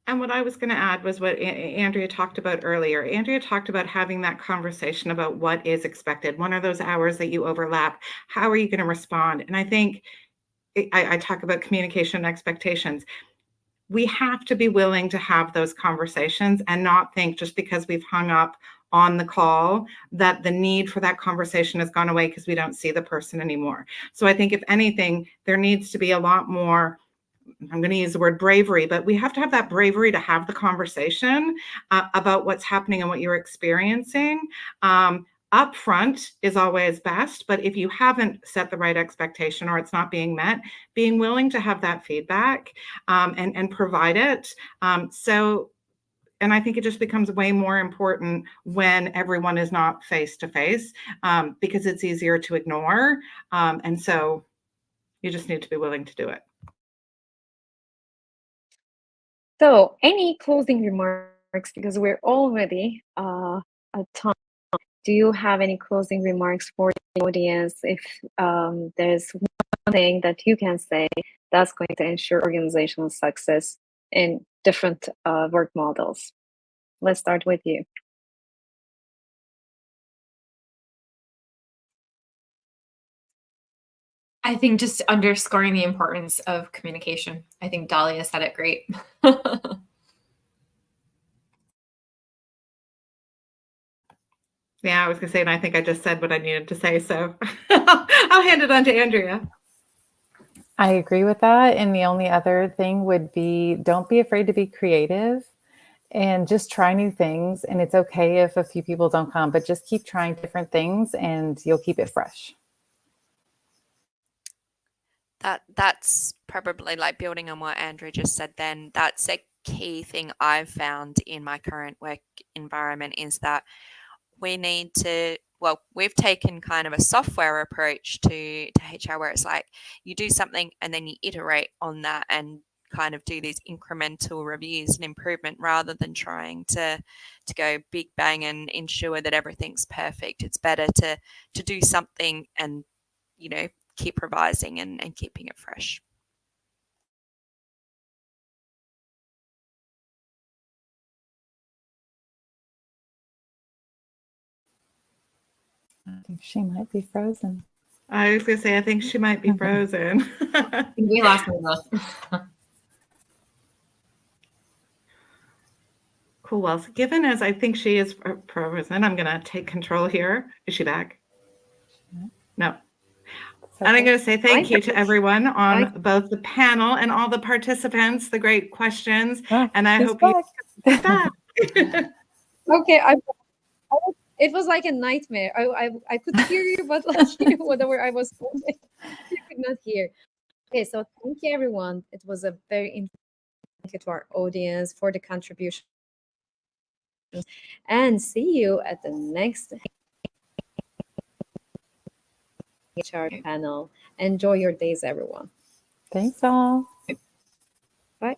[SPEAKER 5] And what I was going to add was what Andrea talked about earlier. Andrea talked about having that conversation about what is expected. When are those hours that you overlap? How are you going to respond? And I think I talk about communication and expectations. We have to be willing to have those conversations and not think just because we've hung up on the call that the need for that conversation has gone away because we don't see the person anymore. So I think, if anything, there needs to be a lot more, I'm going to use the word bravery, but we have to have that bravery to have the conversation about what's happening and what you're experiencing. Upfront is always best, but if you haven't set the right expectation or it's not being met, being willing to have that feedback and provide it. So And I think it just becomes way more important when everyone is not face to face, because it's easier to ignore. And so you just need to be willing to do it.
[SPEAKER 1] So, any closing remarks? Because we're already at time. Do you have any closing remarks for the audience? If there's one thing that you can say that's going to ensure organizational success in different work models. Let's start with you.
[SPEAKER 3] I think just underscoring the importance of communication. I think Dahlia said it great.
[SPEAKER 5] Yeah, I was gonna say, and I think I just said what I needed to say, so I'll hand it on to Andrea.
[SPEAKER 4] I agree with that. And the only other thing would be, don't be afraid to be creative and just try new things. And it's okay if a few people don't come, but just keep trying different things and you'll keep it fresh.
[SPEAKER 2] That's probably, like, building on what Andrea just said, then that's a key thing I've found in my current work environment, is that we need to, well, we've taken kind of a software approach to HR, where it's like you do something and then you iterate on that and kind of do these incremental reviews and improvement, rather than trying to go big bang and ensure that everything's perfect. It's better to do something and, keep revising and keeping it fresh.
[SPEAKER 4] I think she might be frozen.
[SPEAKER 5] I was gonna say, I think she might be frozen.
[SPEAKER 3] We lost her.
[SPEAKER 5] Cool. Well, given as I think she is frozen, I'm gonna take control here. Is she back? No.
[SPEAKER 4] Okay.
[SPEAKER 5] And I'm going to say thank you to everyone on both the panel and all the participants, the great questions. And I hope you stop.
[SPEAKER 1] Okay, it was like a nightmare. I could hear you, but like whatever I was saying, you could not hear. Okay, so thank you everyone. It was a very interesting. Thank you to our audience for the contribution. And see you at the next HR panel. Enjoy your days, everyone.
[SPEAKER 4] Thanks all.
[SPEAKER 1] Bye.